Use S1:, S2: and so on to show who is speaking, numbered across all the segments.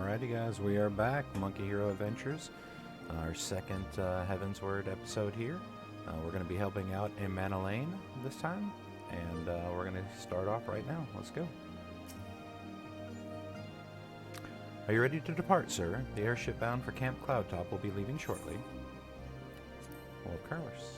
S1: Alrighty guys, we are back. Monkey Hero Adventures. Our second Heavensward episode here. We're going to be helping out Emmanelain this time. And we're going to start off right now. Let's go. Are you ready to depart, sir? The airship bound for Camp Cloudtop will be leaving shortly. Well, of course.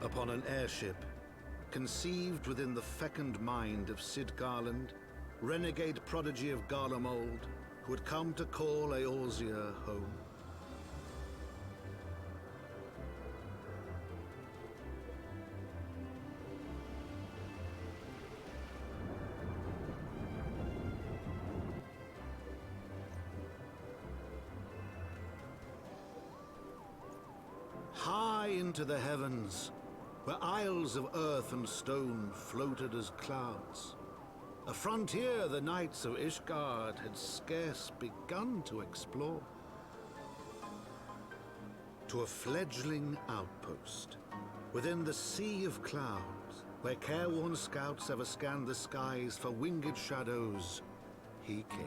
S2: Upon an airship, conceived within the fecund mind of Sid Garland, renegade prodigy of Garlemald, who had come to call Eorzea home. High into the heavens, where isles of earth and stone floated as clouds, a frontier the knights of Ishgard had scarce begun to explore. To a fledgling outpost, within the sea of clouds, where careworn scouts ever scanned the skies for winged shadows, he came.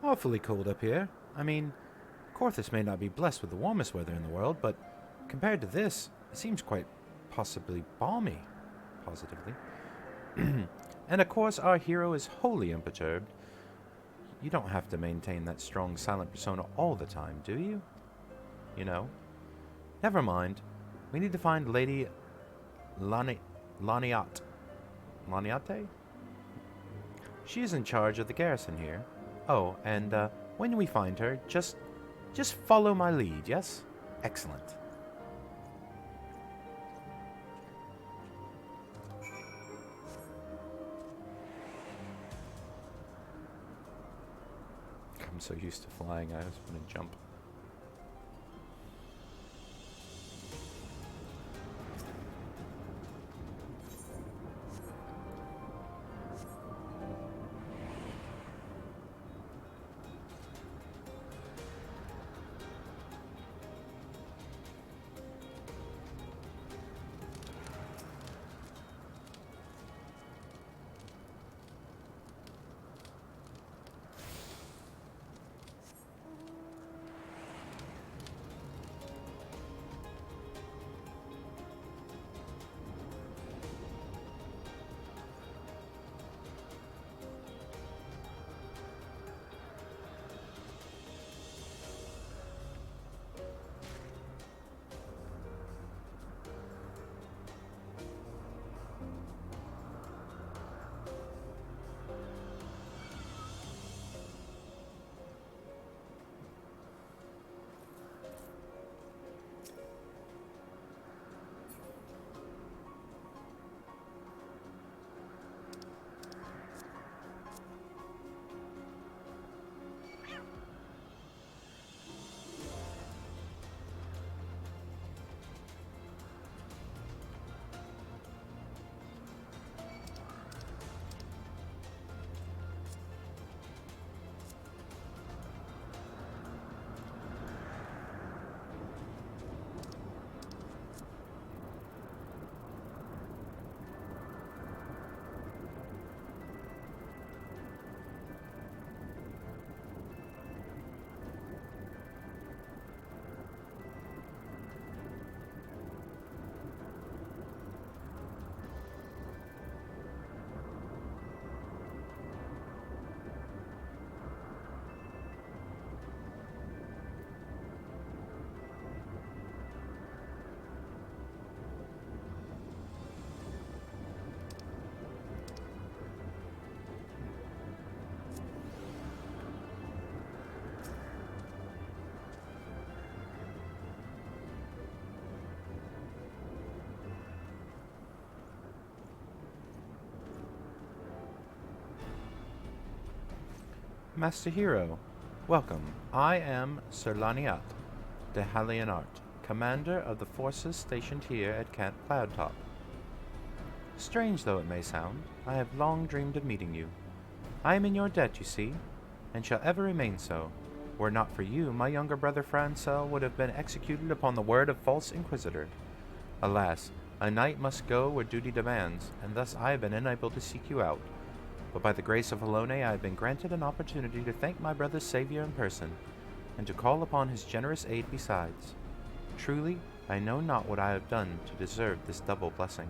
S1: Awfully cold up here. I mean, Corthus may not be blessed with the warmest weather in the world, but compared to this, it seems quite possibly balmy. Positively. And of course, our hero is wholly unperturbed. You don't have to maintain that strong, silent persona all the time, do you? You know? Never mind. We need to find Lady Laniat. Laniate? She is in charge of the garrison here. Oh, and when we find her, just follow my lead, yes? Excellent. I'm so used to flying, I just want to jump. Master Hero, welcome. I am Sir Laniat de Halianart, commander of the forces stationed here at Camp Cloudtop. Strange though it may sound, I have long dreamed of meeting you. I am in your debt, you see, and shall ever remain so. Were it not for you, my younger brother Francel would have been executed upon the word of false inquisitor. Alas, a knight must go where duty demands, and thus I have been unable to seek you out. But by the grace of Halone, I have been granted an opportunity to thank my brother's savior in person, and to call upon his generous aid besides. Truly, I know not what I have done to deserve this double blessing.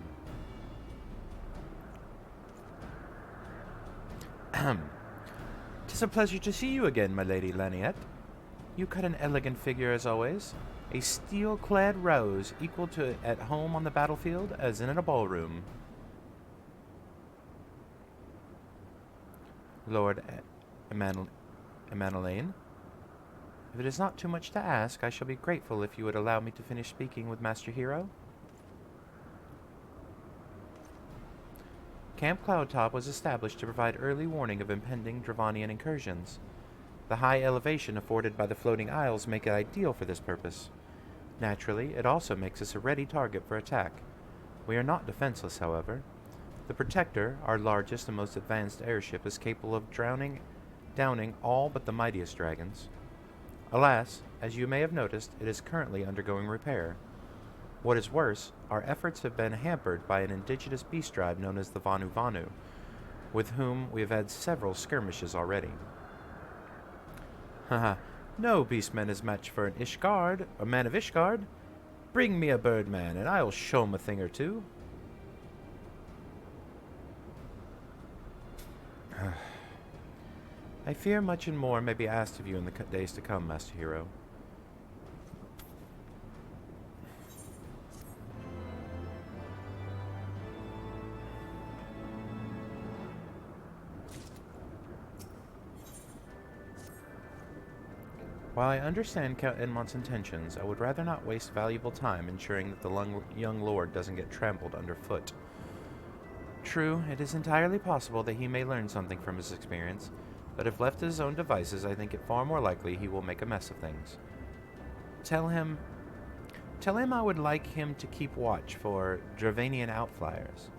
S1: Ahem. 'Tis a pleasure to see you again, my lady Laniette. You cut an elegant figure as always, a steel-clad rose equal to at home on the battlefield as in a ballroom. Lord Emmanelain, if it is not too much to ask, I shall be grateful if you would allow me to finish speaking with Master Hero. Camp Cloudtop was established to provide early warning of impending Dravanian incursions. The high elevation afforded by the floating isles make it ideal for this purpose. Naturally, it also makes us a ready target for attack. We are not defenseless, however. The Protector, our largest and most advanced airship, is capable of downing all but the mightiest dragons. Alas, as you may have noticed, it is currently undergoing repair. What is worse, our efforts have been hampered by an indigenous beast tribe known as the Vanu Vanu, with whom we have had several skirmishes already. Haha, no beastman is match for an Ishgard, a man of Ishgard. Bring me a birdman, and I will show him a thing or two. I fear much and more may be asked of you in the days to come, Master Hero. While I understand Count Edmont's intentions, I would rather not waste valuable time ensuring that the young lord doesn't get trampled underfoot. True, it is entirely possible that he may learn something from his experience, but if left to his own devices, I think it far more likely he will make a mess of things. Tell him I would like him to keep watch for Dravanian outflyers.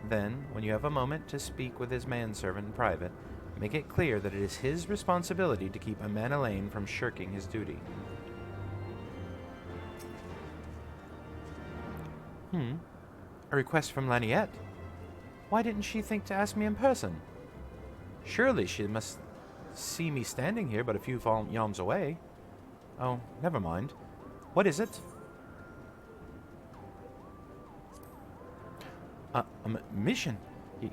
S1: Then, when you have a moment to speak with his manservant in private, make it clear that it is his responsibility to keep Emmanelain from shirking his duty. A request from Laniette? Why didn't she think to ask me in person? Surely she must see me standing here but a few yalms away. Oh, never mind. What is it? A mission?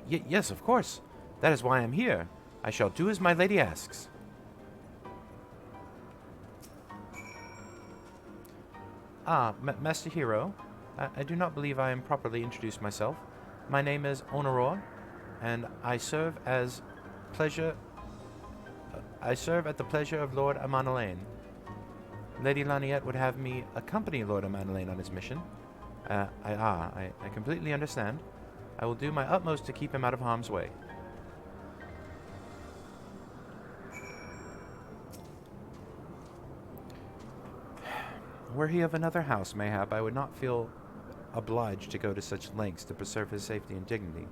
S1: Yes, of course. That is why I'm here. I shall do as my lady asks. Master Hero, I do not believe I am properly introduced myself. My name is Honoror, and I serve at the pleasure of Lord Emmanelain. Lady Laniette would have me accompany Lord Emmanelain on his mission. I completely understand. I will do my utmost to keep him out of harm's way. Were he of another house, mayhap, I would not feel obliged to go to such lengths to preserve his safety and dignity.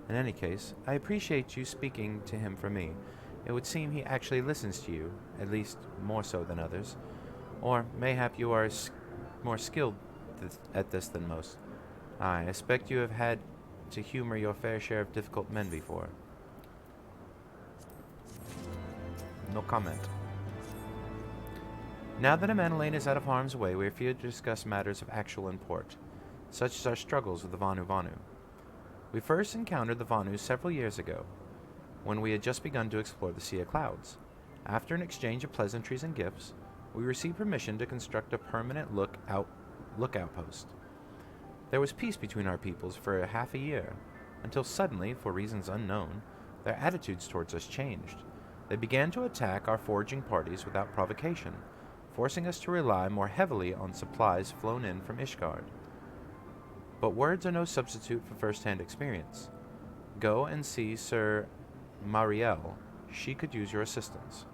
S1: In any case, I appreciate you speaking to him for me. It would seem he actually listens to you, at least more so than others. Or mayhap you are more skilled at this than most. I expect you have had to humor your fair share of difficult men before. No comment. Now that Emmanelain is out of harm's way, we are free to discuss matters of actual import, such as our struggles with the Vanu Vanu. We first encountered the Vanus several years ago, when we had just begun to explore the Sea of Clouds. After an exchange of pleasantries and gifts, we received permission to construct a permanent lookout post. There was peace between our peoples for half a year, until suddenly, for reasons unknown, their attitudes towards us changed. They began to attack our foraging parties without provocation, forcing us to rely more heavily on supplies flown in from Ishgard. But words are no substitute for first-hand experience. Go and see Sir Mariel, She could use your assistance.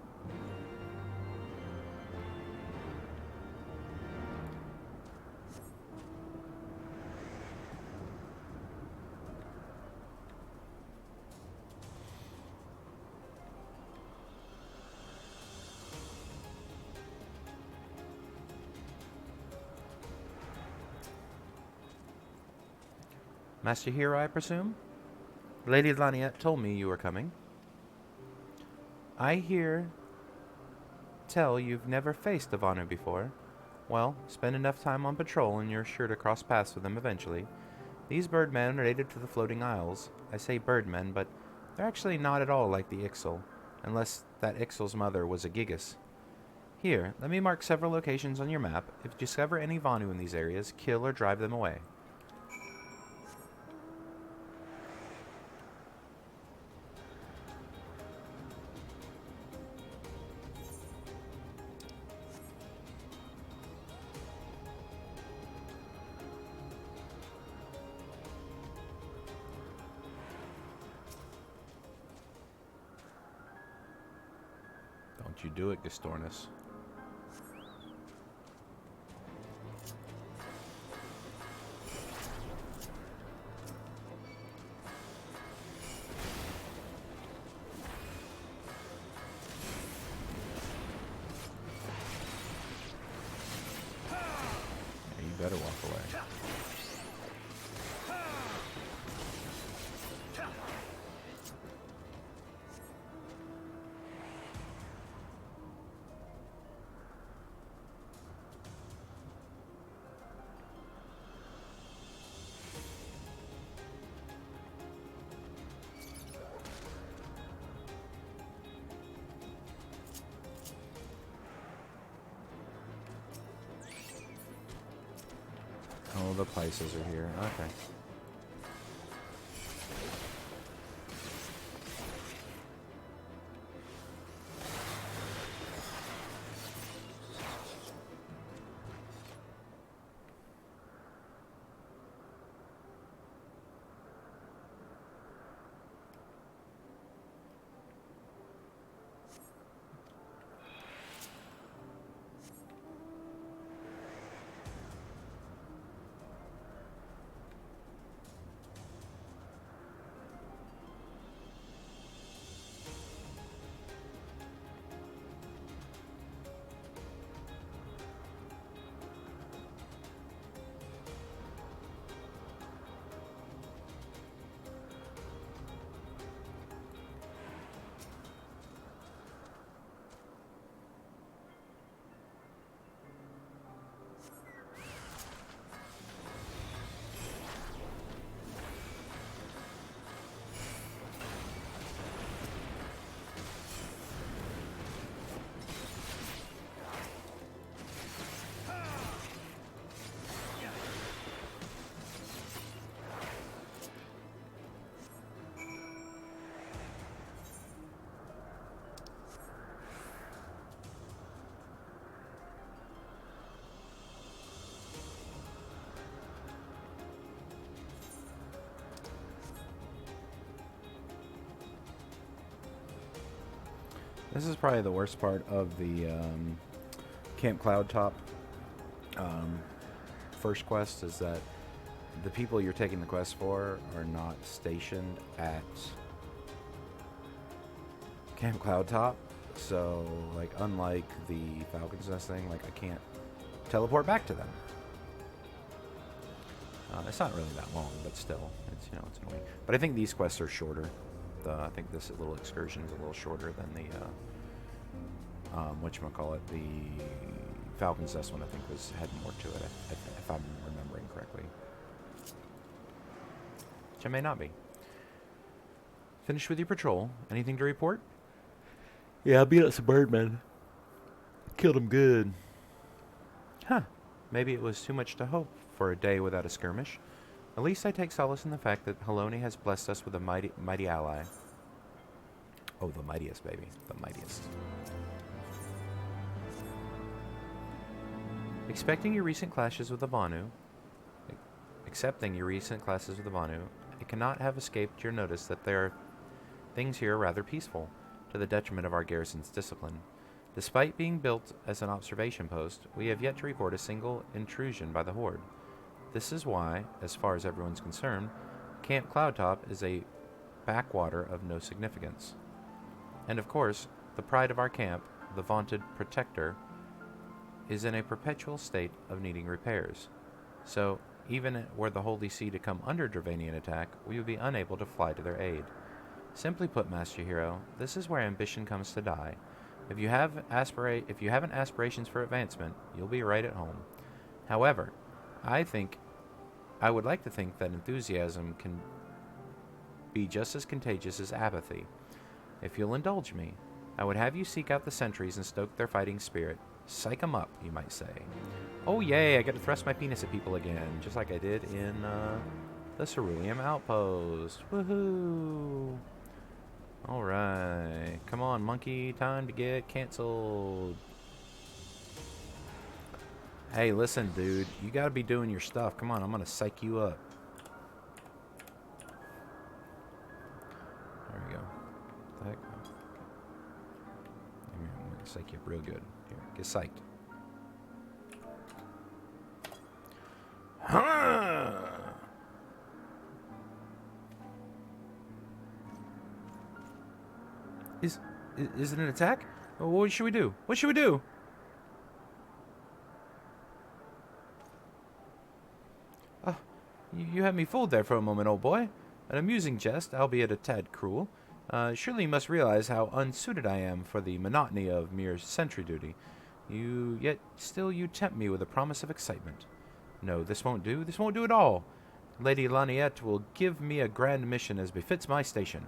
S1: Master Hero, I presume? Lady Laniette told me you were coming. I hear tell you've never faced a Vanu before. Well, spend enough time on patrol and you're sure to cross paths with them eventually. These birdmen are native to the floating isles. I say birdmen, but they're actually not at all like the Ixal, unless that Ixal's mother was a Gigas. Here, let me mark several locations on your map. If you discover any Vanu in these areas, kill or drive them away. Don't you do it, Gestornus. Yeah, you better walk away. Oh, the Pisces are here. Okay. This is probably the worst part of the Camp Cloud Top first quest, is that the people you're taking the quest for are not stationed at Camp Cloud Top. So, like, unlike the Falcon's Nest thing, like, I can't teleport back to them. It's not really that long, but still, it's, you know, it's annoying. But I think these quests are shorter. I think this little excursion is a little shorter than the whatchamacallit, the Falcon's Nest one. I think had more to it, if I'm remembering correctly. Which I may not be. Finished with your patrol. Anything to report? Yeah, I beat up some birdmen. Killed them good. Huh. Maybe it was too much to hope for a day without a skirmish. At least I take solace in the fact that Haloni has blessed us with a mighty ally. Oh, the mightiest, baby. The mightiest. Accepting your recent clashes with the Vanu, it cannot have escaped your notice that there are things here rather peaceful. to the detriment of our garrison's discipline. Despite being built as an observation post, we have yet to report a single intrusion by the Horde. This is why, as far as everyone's concerned, Camp Cloudtop is a backwater of no significance. And of course, the pride of our camp, the vaunted Protector, is in a perpetual state of needing repairs. So, even were the Holy See to come under Dravanian attack, we would be unable to fly to their aid. Simply put, Master Hero, this is where ambition comes to die. If you haven't aspirations for advancement, you'll be right at home. However, I would like to think that enthusiasm can be just as contagious as apathy. If you'll indulge me, I would have you seek out the sentries and stoke their fighting spirit. Psych 'em up, you might say. Oh yay, I get to thrust my penis at people again, just like I did in the Cerulean Outpost. Woohoo! Alright, come on monkey, time to get cancelled. Hey, listen dude, you gotta be doing your stuff. Come on, I'm gonna psych you up. There we go. What the heck? Here, I'm gonna psych you up real good. Here, get psyched. Is it an attack? What should we do? What should we do? You had me fooled there for a moment, old boy. An amusing jest, albeit a tad cruel. Surely you must realize how unsuited I am for the monotony of mere sentry duty. Yet still you tempt me with a promise of excitement. No, this won't do. This won't do at all. Lady Laniette will give me a grand mission as befits my station.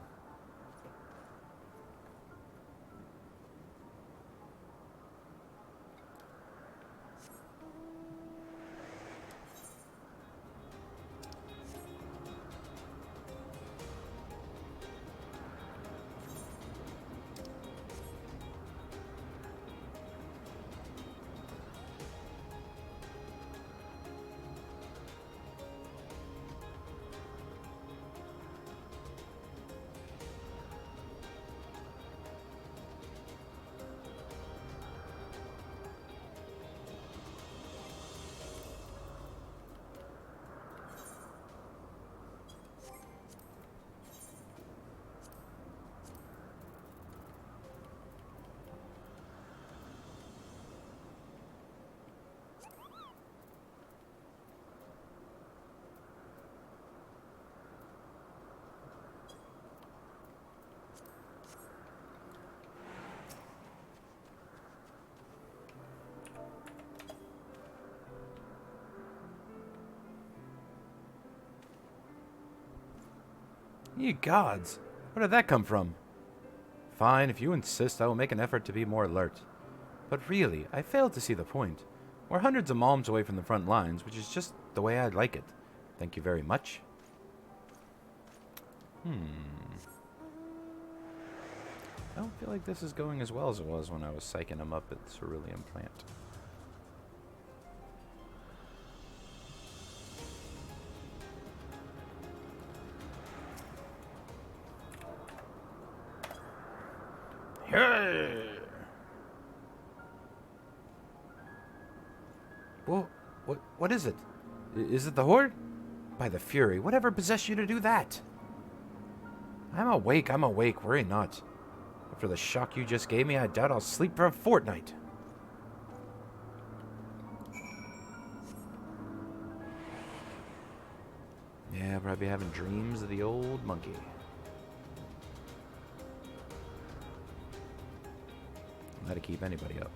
S1: Ye gods! Where did that come from? Fine, if you insist, I will make an effort to be more alert. But really, I fail to see the point. We're hundreds of malms away from the front lines, which is just the way I'd like it. Thank you very much. I don't feel like this is going as well as it was when I was psyching him up at the Cerulean plant. Well, what is it? Is it the Horde? By the Fury, whatever possessed you to do that? I'm awake, worry not. After the shock you just gave me, I doubt I'll sleep for a fortnight. Yeah, I'll probably be having dreams of the old monkey. That'll keep anybody up.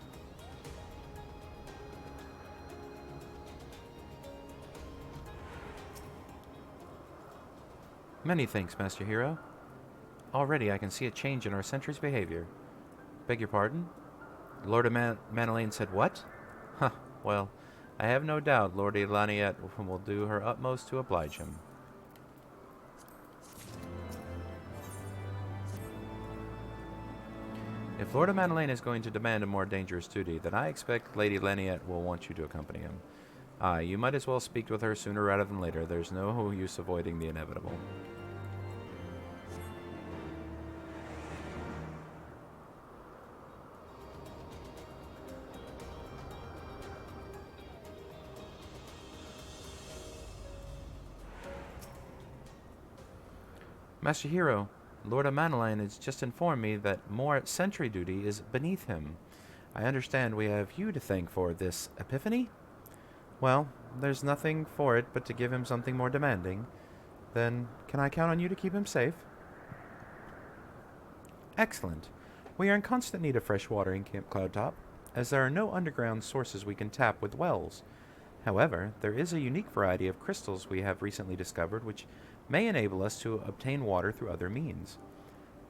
S1: Many thanks, Master Hero. Already I can see a change in our sentry's behavior. Beg your pardon? Lord Emmanelain said what? Huh, well, I have no doubt Lady Laniette will do her utmost to oblige him. If Lord Emmanelain is going to demand a more dangerous duty, then I expect Lady Laniette will want you to accompany him. Aye, you might as well speak with her sooner rather than later. There's no use avoiding the inevitable. Master Hero, Lord Emmanelain has just informed me that more sentry duty is beneath him. I understand we have you to thank for this epiphany? Well, there's nothing for it but to give him something more demanding. Then, can I count on you to keep him safe? Excellent. We are in constant need of fresh water in Camp Cloudtop, as there are no underground sources we can tap with wells. However, there is a unique variety of crystals we have recently discovered which may enable us to obtain water through other means.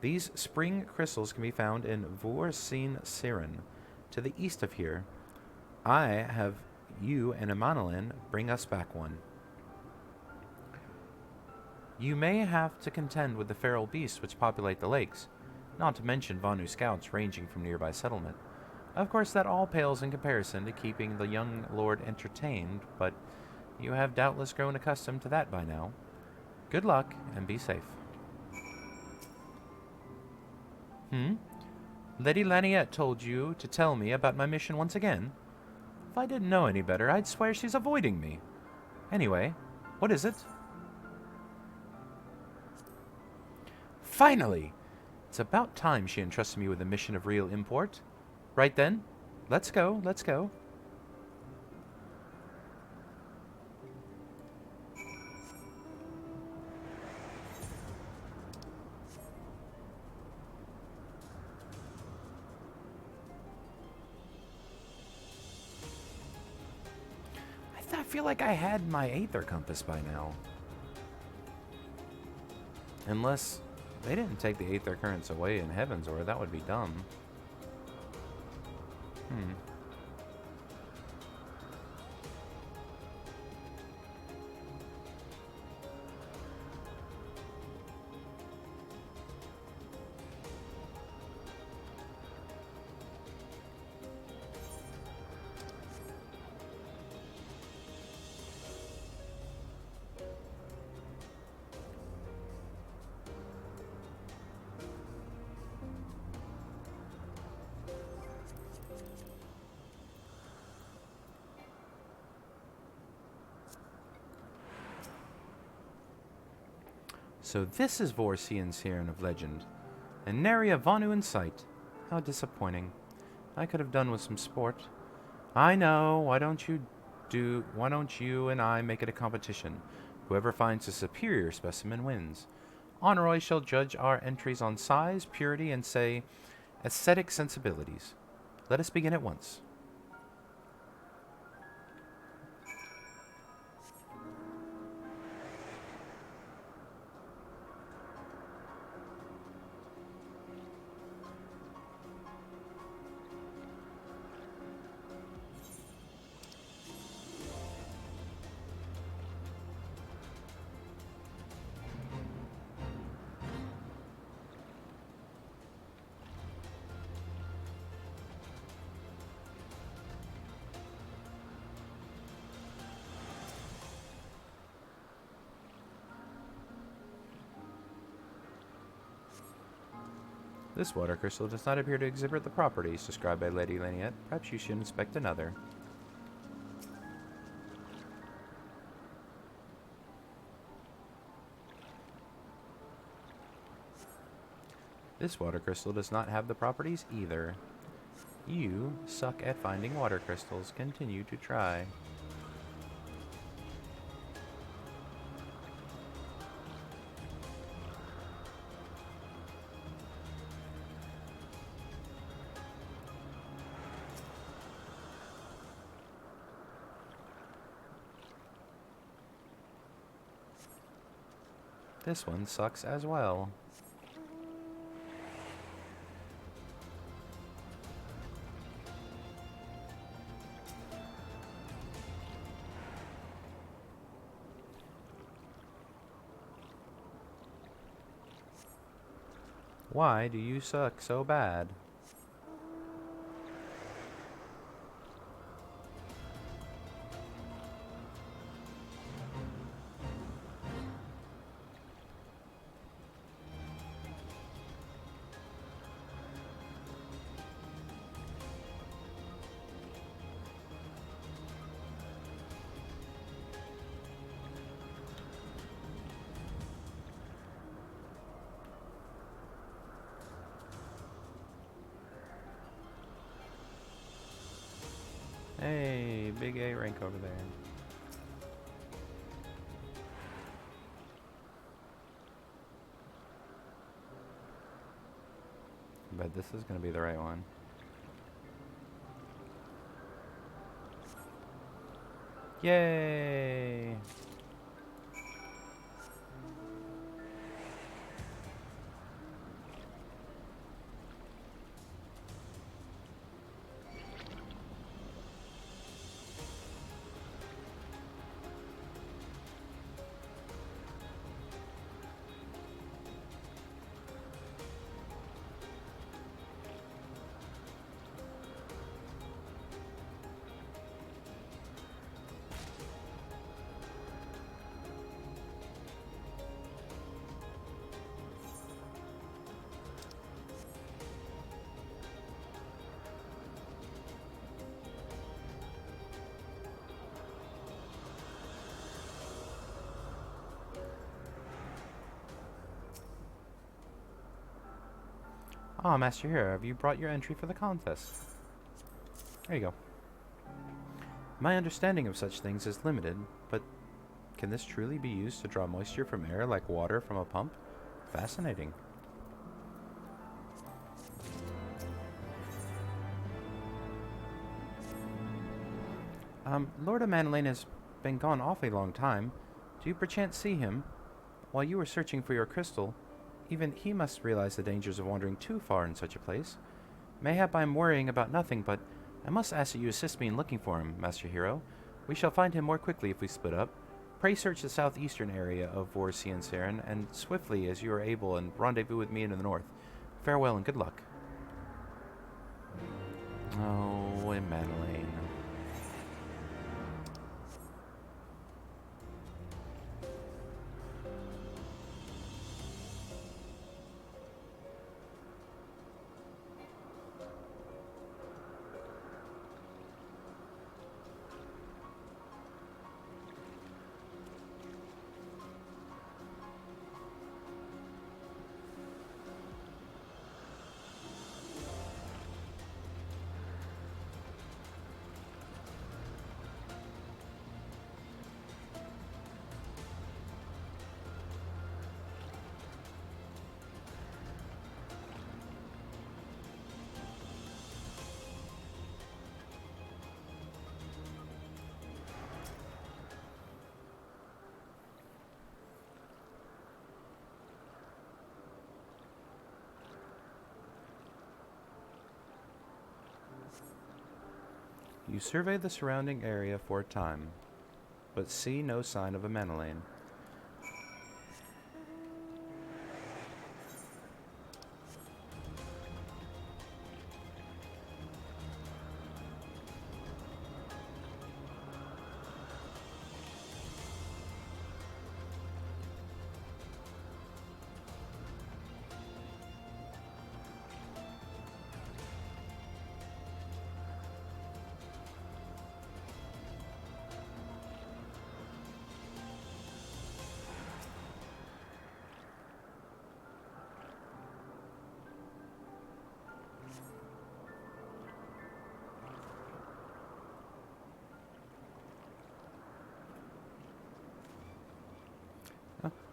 S1: These spring crystals can be found in Vorsin Siren, to the east of here. I have you and Emmanelain bring us back one. You may have to contend with the feral beasts which populate the lakes, not to mention Vanu scouts ranging from nearby settlement. Of course, that all pales in comparison to keeping the young lord entertained, but you have doubtless grown accustomed to that by now. Good luck, and be safe. Lady Laniette told you to tell me about my mission once again? If I didn't know any better, I'd swear she's avoiding me. Anyway, what is it? Finally! It's about time she entrusted me with a mission of real import. Right then, let's go, let's go. I feel like I had my Aether Compass by now. Unless they didn't take the Aether Currents away in Heavensward, that would be dumb. So this is Vorsian Siren of legend, and nary a Vanu in sight. How disappointing. I could have done with some sport. I know, why don't you and I make it a competition? Whoever finds a superior specimen wins. Honoroi shall judge our entries on size, purity, and say, aesthetic sensibilities. Let us begin at once. This water crystal does not appear to exhibit the properties described by Lady Laniette. Perhaps you should inspect another. This water crystal does not have the properties either. You suck at finding water crystals. Continue to try. This one sucks as well. Why do you suck so bad? big A rank over there. But this is going to be the right one. Yay! Ah, Master Hero, have you brought your entry for the contest? There you go. My understanding of such things is limited, but can this truly be used to draw moisture from air like water from a pump? Fascinating. Lord Emmanelain has been gone awfully long time. Do you perchance see him? While you were searching for your crystal, even he must realize the dangers of wandering too far in such a place. Mayhap I am worrying about nothing, but I must ask that you assist me in looking for him, Master Hero. We shall find him more quickly if we split up. Pray search the southeastern area of Vorsi and Saren, and swiftly as you are able, and rendezvous with me in the north. Farewell and good luck. Oh, Emmanelain. You survey the surrounding area for a time, but see no sign of Emmanelain.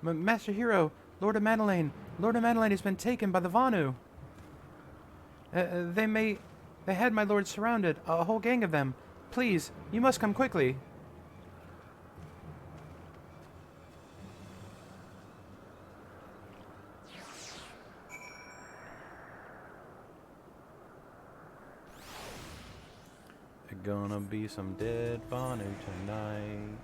S1: Master Hero, Lord Emmanelain. Lord Emmanelain has been taken by the Vanu. They had my lord surrounded, a whole gang of them. Please, you must come quickly. There's gonna be some dead Vanu tonight.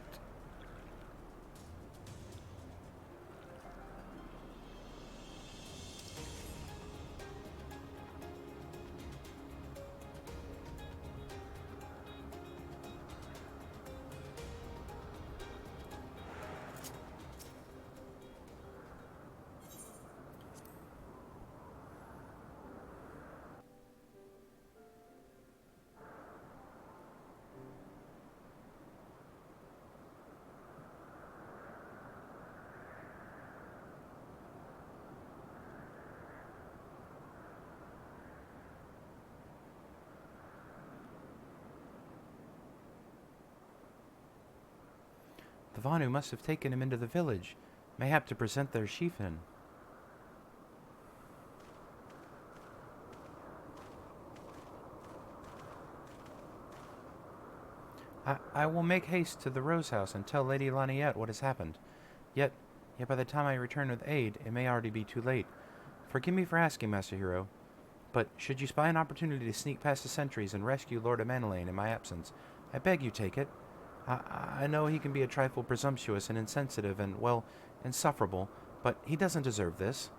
S1: Vanu must have taken him into the village, mayhap to present their chieftain. I will make haste to the Rose House and tell Lady Laniette what has happened. Yet by the time I return with aid, it may already be too late. Forgive me for asking, Master Hero, but should you spy an opportunity to sneak past the sentries and rescue Lord Emmanelain in my absence, I beg you take it. I know he can be a trifle presumptuous and insensitive and, well, insufferable, but he doesn't deserve this.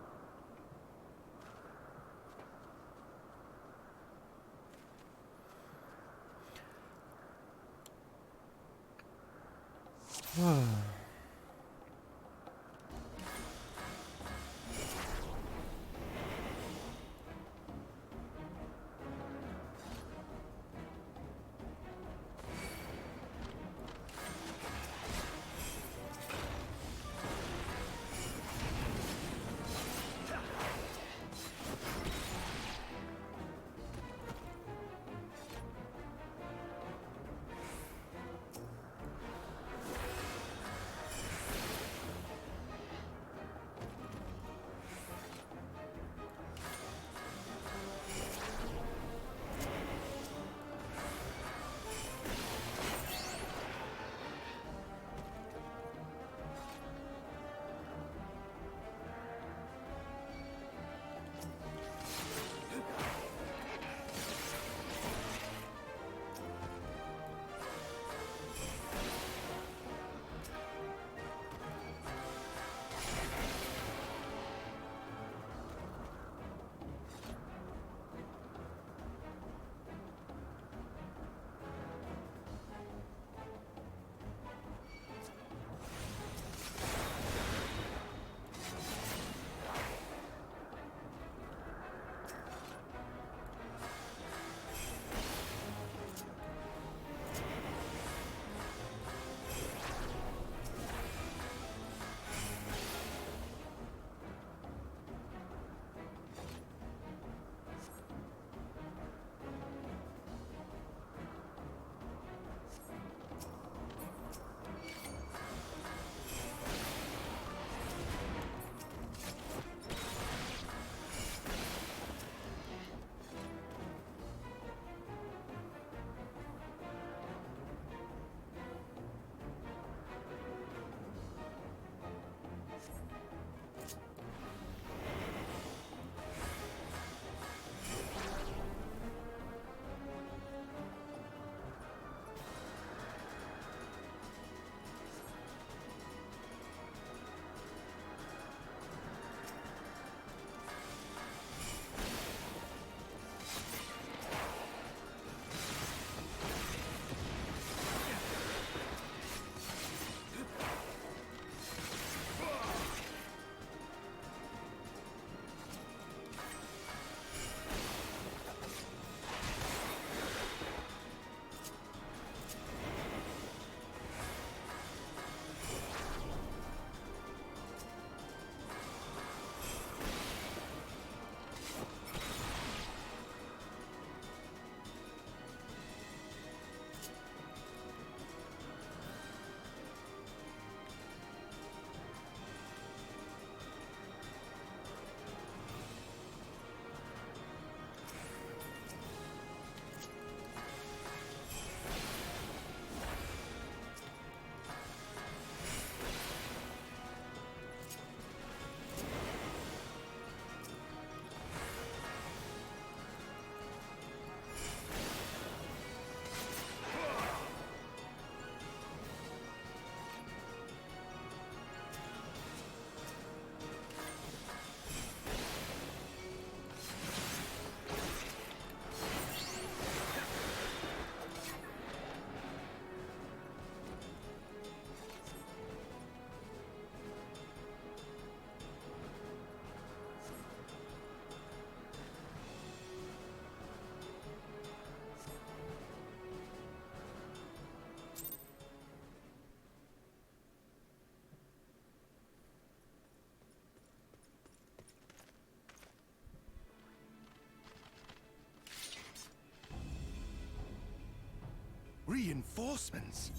S3: Reinforcements?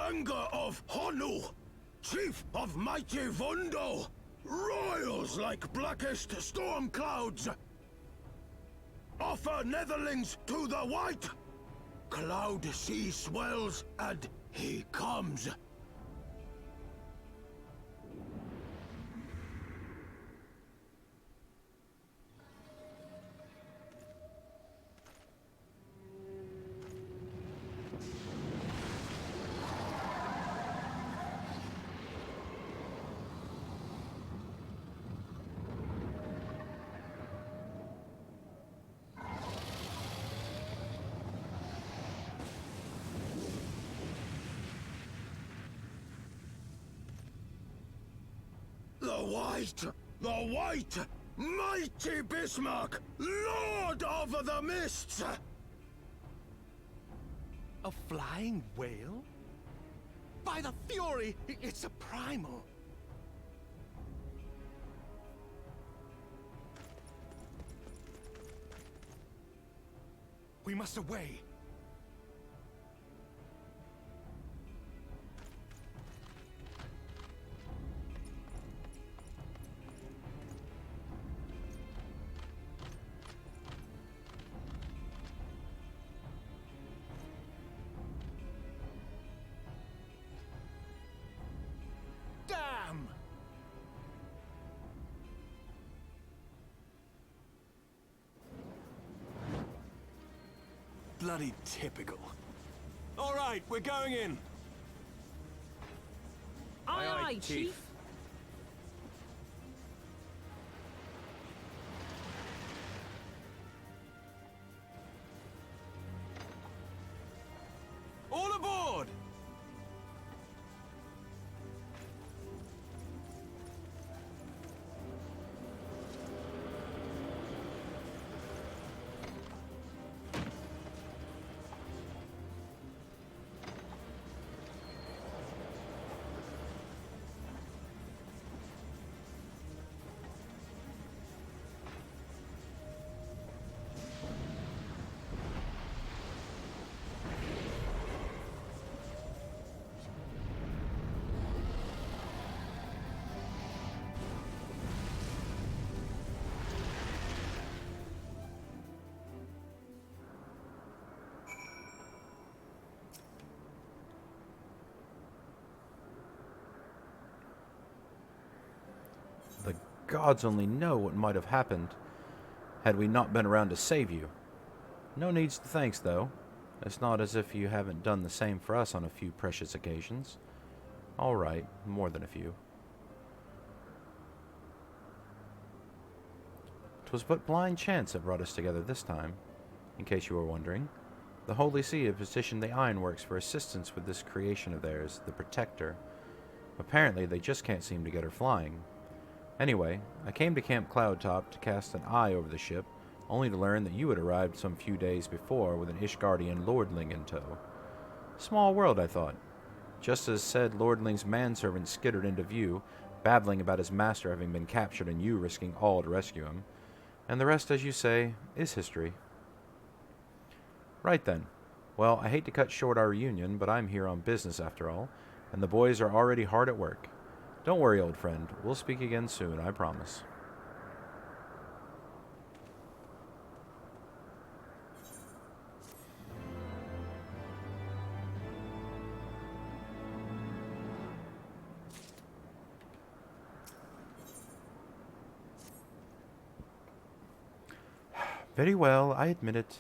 S3: anger of Honu, chief of mighty Vondo, roils like blackest storm clouds. Offer netherlings to the white. Cloud sea swells, and he comes. The White! Mighty Bismarck! Lord of the Mists!
S4: A flying whale? By the Fury, it's a primal! We must away! Damn! Bloody typical. All right, we're going in.
S5: Aye, aye, Chief.
S4: All aboard!
S1: The gods only know what might have happened had we not been around to save you. No needs to thanks, though. It's not as if you haven't done the same for us on a few precious occasions. All right, more than a few. 'Twas but blind chance that brought us together this time, in case you were wondering. The Holy See had petitioned the Ironworks for assistance with this creation of theirs, the Protector. Apparently, they just can't seem to get her flying. Anyway, I came to Camp Cloudtop to cast an eye over the ship, only to learn that you had arrived some few days before with an Ishgardian lordling in tow. Small world, I thought. Just as said lordling's manservant skittered into view, babbling about his master having been captured and you risking all to rescue him. And the rest, as you say, is history. Right then. Well, I hate to cut short our reunion, but I'm here on business after all, and the boys are already hard at work. Don't worry, old friend. We'll speak again soon, I promise. Very well, I admit it.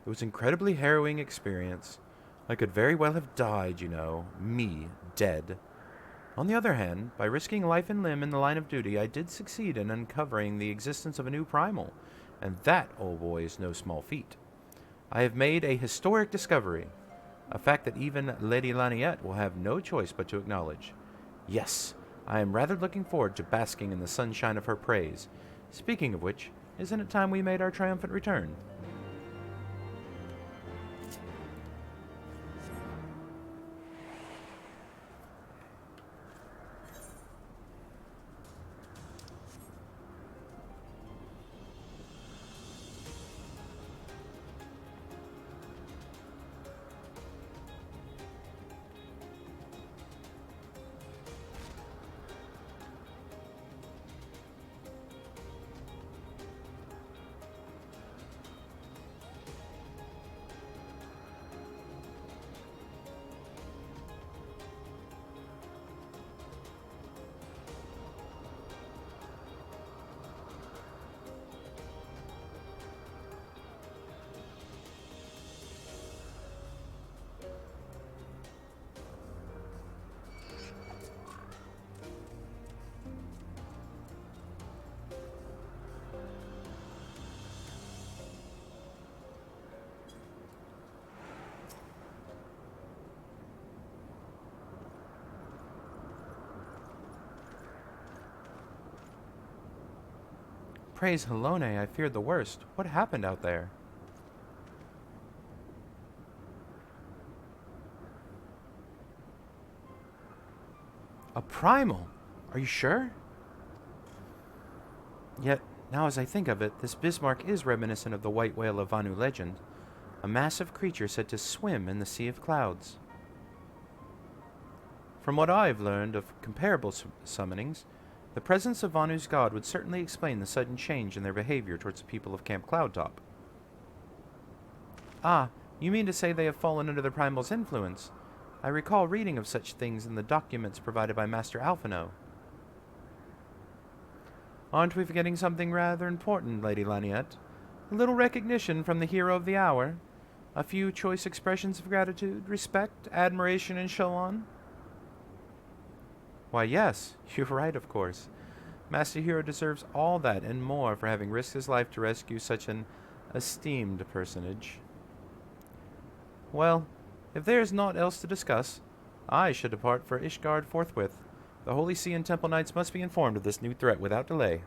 S1: It was an incredibly harrowing experience. I could very well have died, you know. Me, dead. On the other hand, by risking life and limb in the line of duty, I did succeed in uncovering the existence of a new primal, and that, old boy, is no small feat. I have made a historic discovery, a fact that even Lady Laniette will have no choice but to acknowledge. Yes, I am rather looking forward to basking in the sunshine of her praise. Speaking of which, isn't it time we made our triumphant return? Praise Helone, I feared the worst. What happened out there? A primal? Are you sure? Yet, now as I think of it, this Bismarck is reminiscent of the white whale of Vanu legend, a massive creature said to swim in the sea of clouds. From what I've learned of comparable summonings, the presence of Vanu's god would certainly explain the sudden change in their behavior towards the people of Camp Cloudtop. Ah, you mean to say they have fallen under the primal's influence? I recall reading of such things in the documents provided by Master Alphino. Aren't we forgetting something rather important, Lady Laniette? A little recognition from the hero of the hour? A few choice expressions of gratitude, respect, admiration, and so on? Why, yes, you're right, of course. Master Hero deserves all that and more for having risked his life to rescue such an esteemed personage. Well, if there is naught else to discuss, I should depart for Ishgard forthwith. The Holy See and Temple Knights must be informed of this new threat without delay.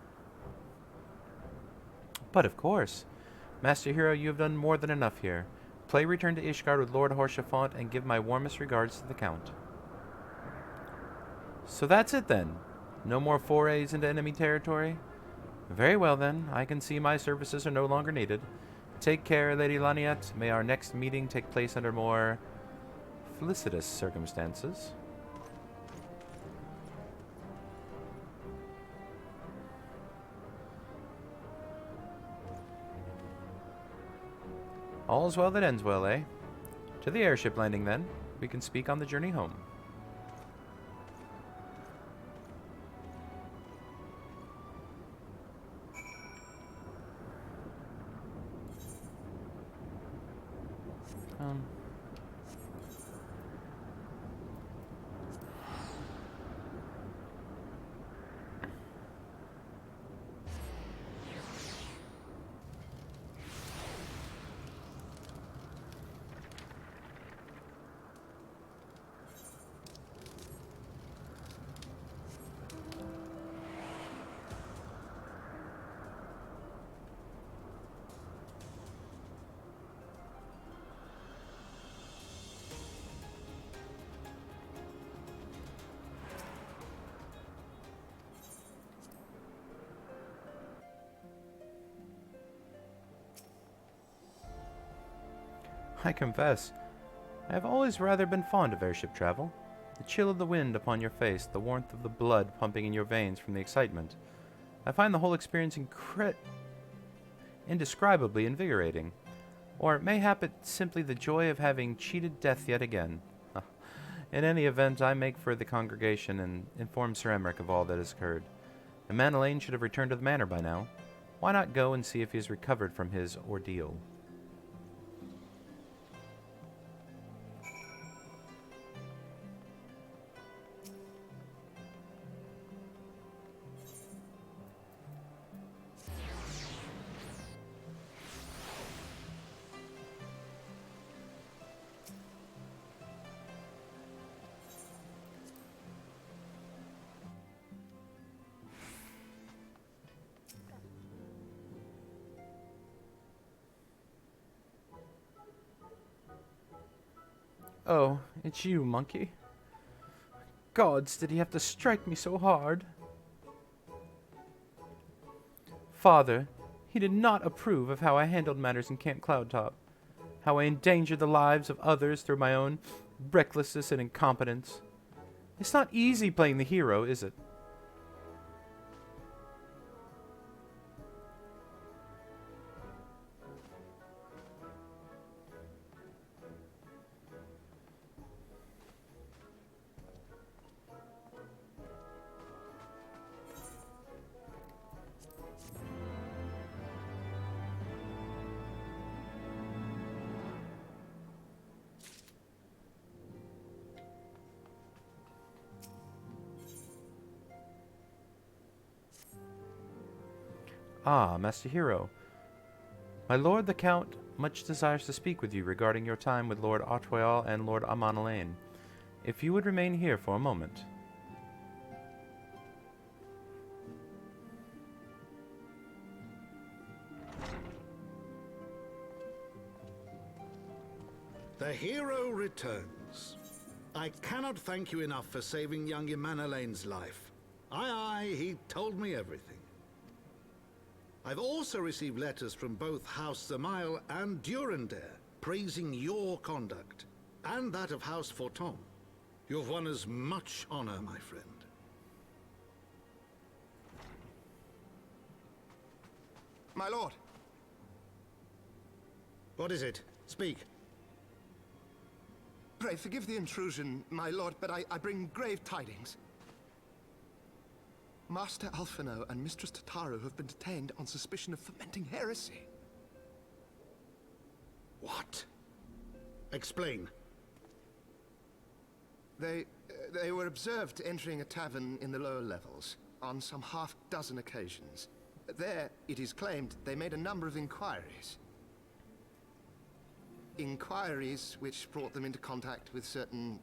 S1: But of course. Master Hero, you have done more than enough here. Play return to Ishgard with Lord Haurchefant and give my warmest regards to the Count. So that's it then. No more forays into enemy territory? Very well then, I can see my services are no longer needed. Take care, Lady Laniette. May our next meeting take place under more felicitous circumstances. All's well that ends well, eh? To the airship landing, then. We can speak on the journey home. I confess, I have always rather been fond of airship travel. The chill of the wind upon your face, the warmth of the blood pumping in your veins from the excitement. I find the whole experience indescribably invigorating. Or mayhap it's simply the joy of having cheated death yet again. In any event, I make for the congregation and inform Sir Emmerich of all that has occurred. Emmanelain should have returned to the manor by now. Why not go and see if he has recovered from his ordeal? Oh, it's you, monkey. Gods, did he have to strike me so hard? Father, he did not approve of how I handled matters in Camp Cloudtop. How I endangered the lives of others through my own recklessness and incompetence. It's not easy playing the hero, is it? Ah, Master Hero. My lord the Count much desires to speak with you regarding your time with Lord Artois and Lord Emmanelain. If you would remain here for a moment.
S2: The hero returns. I cannot thank you enough for saving young Emmanelain's life. Aye, he told me everything. I've also received letters from both House Fortemps and Durandare praising your conduct, and that of House Fortemps. You've won us much honor, my friend.
S3: My lord.
S2: What is it? Speak.
S3: Pray forgive the intrusion, my lord, but I bring grave tidings. Master Alphino and Mistress Tataru have been detained on suspicion of fomenting heresy.
S2: What? Explain.
S3: They were observed entering a tavern in the lower levels on some half-dozen occasions. There, it is claimed, they made a number of inquiries. Inquiries which brought them into contact with certain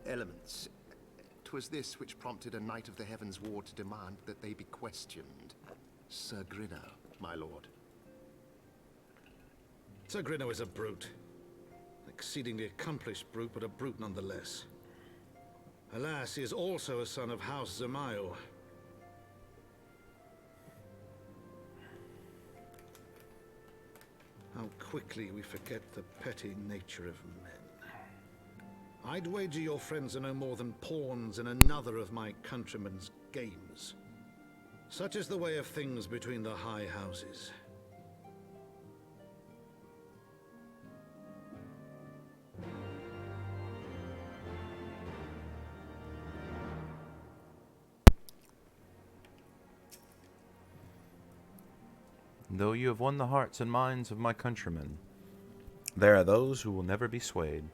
S3: elements. 'Twas this which prompted a Knight of the Heavens Ward to demand that they be questioned. Sir Grinno, my lord.
S2: Sir Grinno is a brute. Exceedingly accomplished brute, but a brute nonetheless. Alas, he is also a son of House Zamayo. How quickly we forget the petty nature of men. I'd wager your friends are no more than pawns in another of my countrymen's games. Such is the way of things between the high houses.
S1: Though you have won the hearts and minds of my countrymen, there are those who will never be swayed.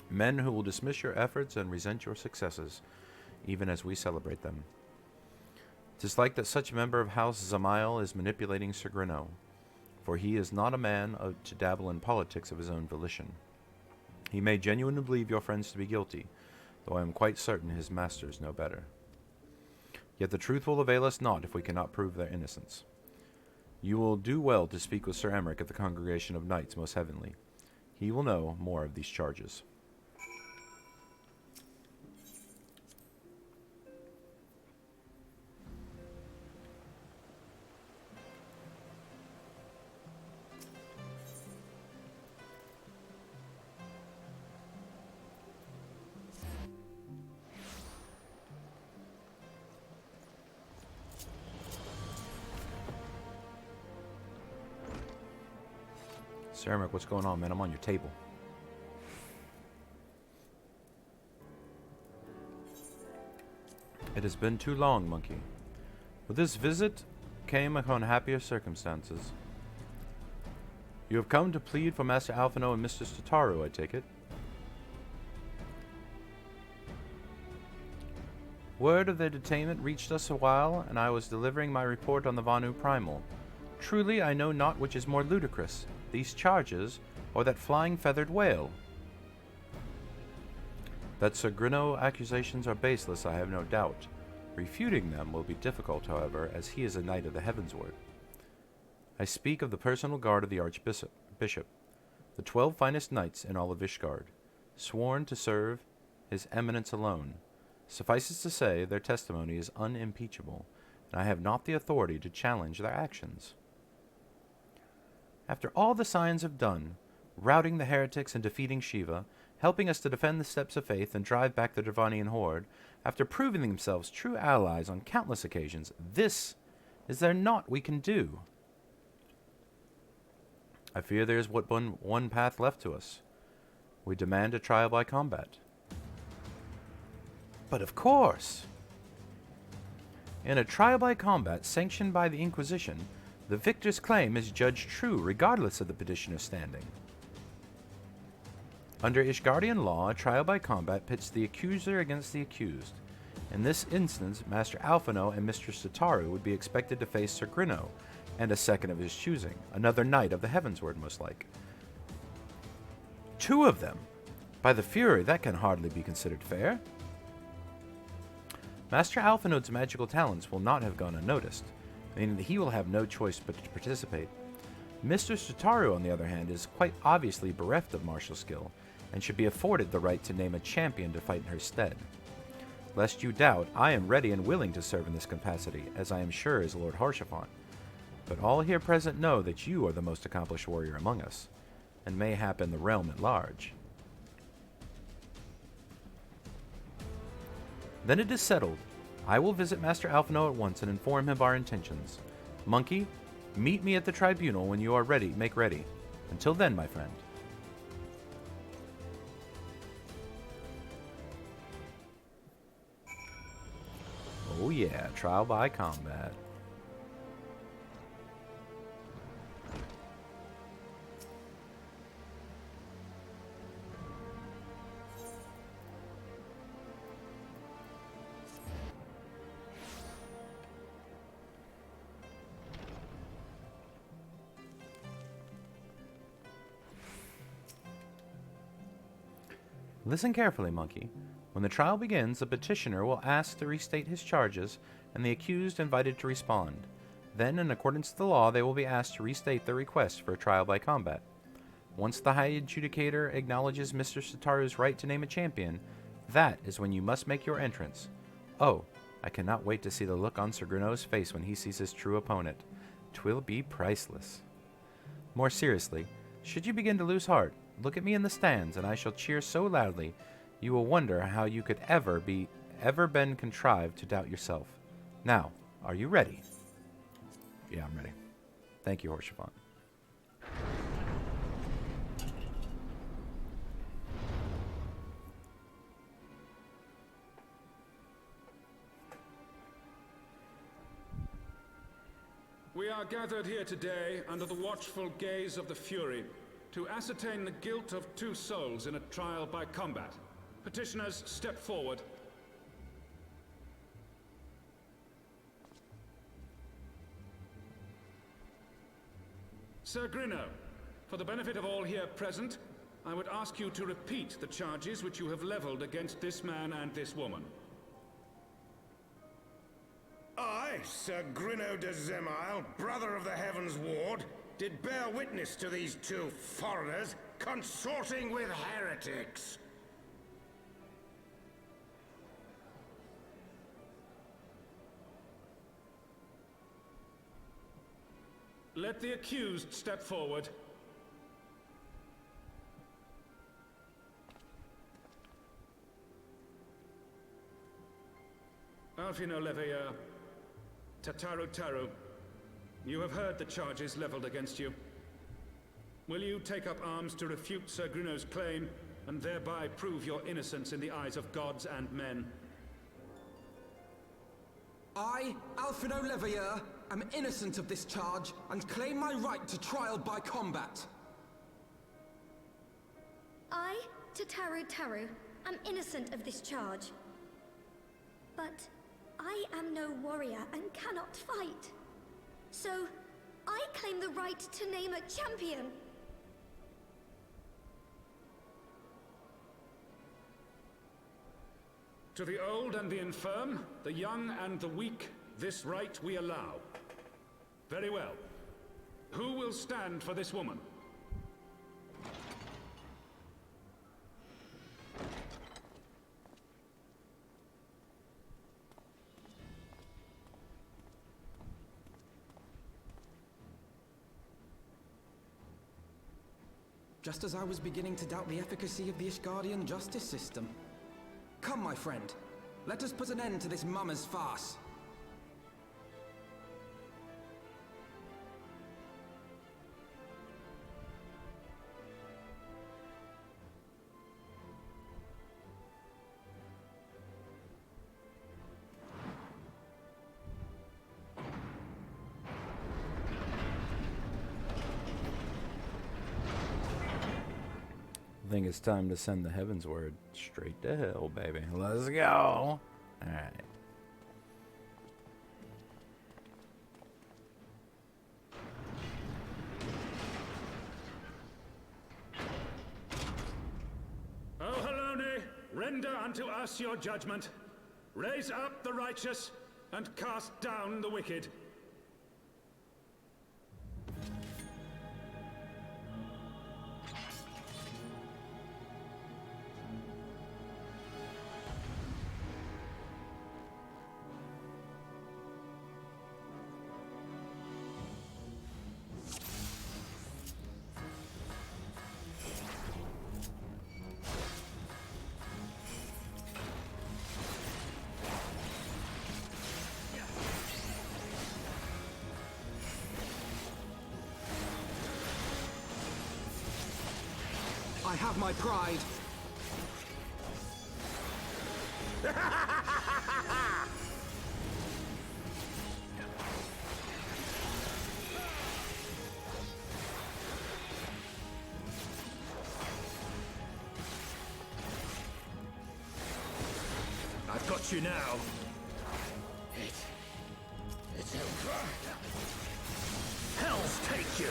S1: Men who will dismiss your efforts and resent your successes, even as we celebrate them. 'Tis like that such a member of House Zamael is manipulating Sir Grinno, for he is not a man to dabble in politics of his own volition. He may genuinely believe your friends to be guilty, though I am quite certain his masters know better. Yet the truth will avail us not if we cannot prove their innocence. You will do well to speak with Sir Emmerich of the Congregation of Knights Most Heavenly. He will know more of these charges. Sir Emmerich, what's going on, man? I'm on your table. It has been too long, monkey. With this visit came upon happier circumstances. You have come to plead for Master Alphino and Mistress Tataru, I take it. Word of their detainment reached us a while, and I was delivering my report on the Vanu primal. Truly, I know not which is more ludicrous, these charges, or that flying feathered whale. That Sir Grinno accusations are baseless, I have no doubt. Refuting them will be difficult, however, as he is a Knight of the Heavensward. I speak of the personal guard of the Archbishop, the 12 finest knights in all of Ishgard, sworn to serve his eminence alone. Suffices to say, their testimony is unimpeachable, and I have not the authority to challenge their actions. After all the Scions have done, routing the heretics and defeating Shiva, helping us to defend the steps of faith and drive back the Dravanian horde, after proving themselves true allies on countless occasions, this is there naught we can do? I fear there is but one path left to us. We demand a trial by combat. But of course! In a trial by combat sanctioned by the Inquisition, the victor's claim is judged true regardless of the petitioner's standing. Under Ishgardian law, a trial by combat pits the accuser against the accused. In this instance, Master Alphino and Mistress Tataru would be expected to face Sir Grinno, and a second of his choosing, another Knight of the Heavensward most like. 2 of them! By the Fury, that can hardly be considered fair. Master Alphino's magical talents will not have gone unnoticed, meaning that he will have no choice but to participate. Mr. Sutaru, on the other hand, is quite obviously bereft of martial skill, and should be afforded the right to name a champion to fight in her stead. Lest you doubt, I am ready and willing to serve in this capacity, as I am sure is Lord Harshaphant. But all here present know that you are the most accomplished warrior among us, and mayhap in the realm at large. Then it is settled. I will visit Master Alphino at once and inform him of our intentions. Monkey, meet me at the tribunal when you are ready. Make ready. Until then, my friend. Oh yeah, trial by combat. Listen carefully, Monkey. When the trial begins, the petitioner will ask to restate his charges, and the accused invited to respond. Then, in accordance with the law, they will be asked to restate their request for a trial by combat. Once the High Adjudicator acknowledges Mr. Sataru's right to name a champion, that is when you must make your entrance. Oh, I cannot wait to see the look on Sir Gruno's face when he sees his true opponent. 'Twill be priceless. More seriously, should you begin to lose heart, look at me in the stands, and I shall cheer so loudly you will wonder how you could ever been contrived to doubt yourself. Now, are you ready? Yeah, I'm ready. Thank you, Harshaphant.
S6: We are gathered here today under the watchful gaze of the Fury to ascertain the guilt of 2 souls in a trial by combat. Petitioners, step forward. Sir Gruno, for the benefit of all here present, I would ask you to repeat the charges which you have leveled against this man and this woman.
S7: I, Sir Gruno de Zemile, brother of the Heavens Ward, did bear witness to these 2 foreigners consorting with heretics.
S6: Let the accused step forward. Alphino Leveilleur, Tataru, you have heard the charges leveled against you. Will you take up arms to refute Sir Gruno's claim, and thereby prove your innocence in the eyes of gods and men?
S8: I, Alphino Leveilleur, am innocent of this charge, and claim my right to trial by combat.
S9: I, Tataru, am innocent of this charge. But I am no warrior and cannot fight. So, I claim the right to name a champion.
S6: To the old and the infirm, the young and the weak, this right we allow. Very well. Who will stand for this woman?
S8: Just as I was beginning to doubt the efficacy of the Ishgardian justice system. Come, my friend. Let us put an end to this mummer's farce.
S1: I think it's time to send the Heavens Word straight to hell, baby. Let's go. Alright.
S6: O Halone, render unto us your judgment. Raise up the righteous, and cast down the wicked.
S8: have my pride.
S4: I've got you now.
S7: It's over.
S4: Hells take you!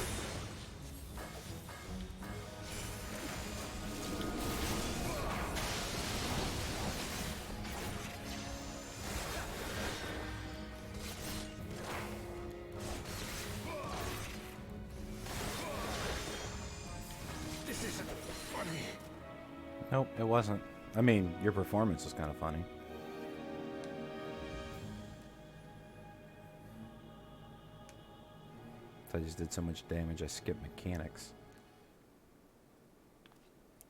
S7: This isn't funny.
S1: Nope, it wasn't. I mean, your performance was kind of funny. I just did so much damage, I skipped mechanics.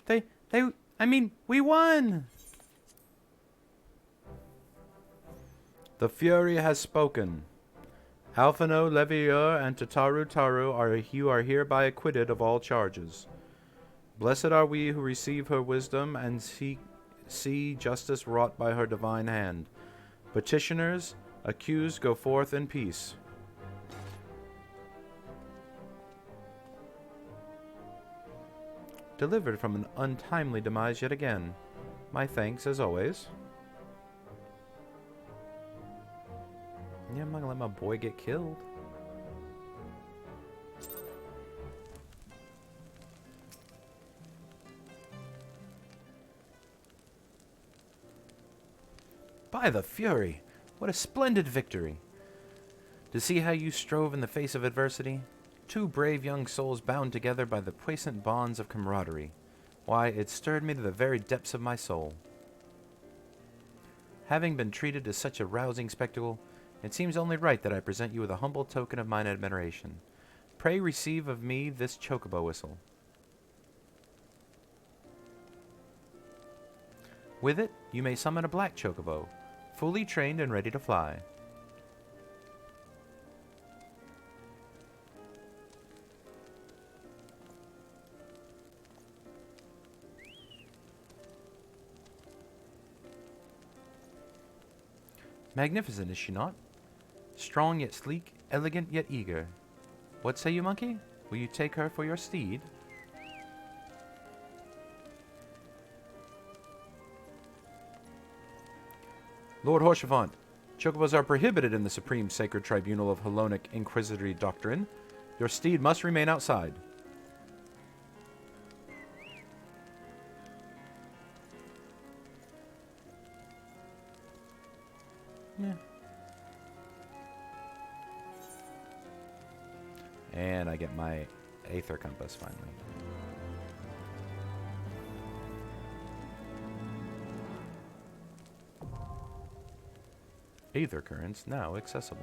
S1: I mean, we won! The Fury has spoken. Alphino, Levier, and Tataru Taru you are hereby acquitted of all charges. Blessed are we who receive her wisdom and see justice wrought by her divine hand. Petitioners, accused, go forth in peace. Delivered from an untimely demise yet again. My thanks as always. Yeah, I'm not gonna let my boy get killed. By the Fury! What a splendid victory! To see how you strove in the face of adversity, two brave young souls bound together by the puissant bonds of camaraderie. Why, it stirred me to the very depths of my soul. Having been treated to such a rousing spectacle, it seems only right that I present you with a humble token of mine admiration. Pray receive of me this chocobo whistle. With it, you may summon a black chocobo, fully trained and ready to fly. Magnificent, is she not? Strong yet sleek, elegant yet eager. What say you, monkey? Will you take her for your steed? Lord Horsevant, chocobos are prohibited in the supreme sacred tribunal of Hellenic Inquisitory doctrine. Your steed must remain outside. Yeah. And I get my Aether Compass finally. Aether Currents now accessible.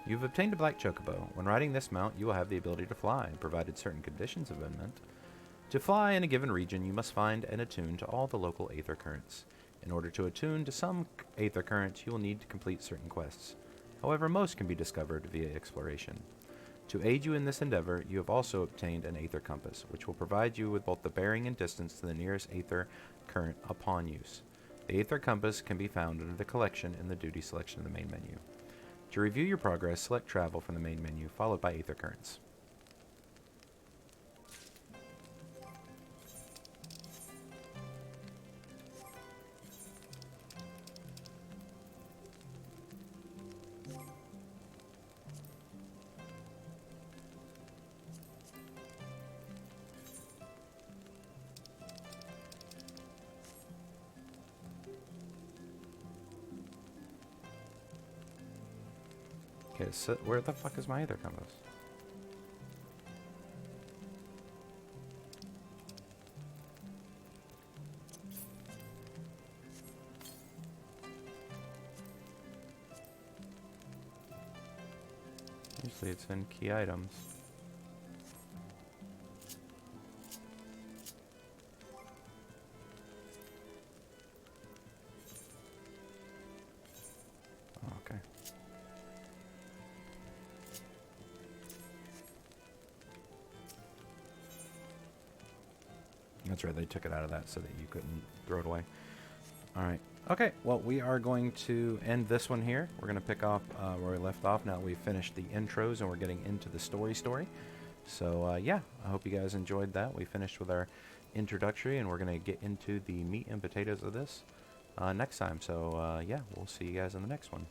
S1: You've obtained a black chocobo. When riding this mount, you will have the ability to fly, provided certain conditions have been met. To fly in a given region, you must find and attune to all the local Aether Currents. In order to attune to some Aether Currents, you will need to complete certain quests. However, most can be discovered via exploration. To aid you in this endeavor, you have also obtained an Aether Compass, which will provide you with both the bearing and distance to the nearest Aether Current upon use. The Aether Compass can be found under the collection in the duty selection of the main menu. To review your progress, select Travel from the main menu, followed by Aether Currents. Okay, so where the fuck is my Aether Compass? Usually it's in key items. Oh, okay. That's right, they took it out of that so that you couldn't throw it away. Alright. Okay, well, we are going to end this one here. We're going to pick off where we left off. Now we've finished the intros and we're getting into the story. So, yeah, I hope you guys enjoyed that. We finished with our introductory, and we're going to get into the meat and potatoes of this next time. So, yeah, we'll see you guys in the next one.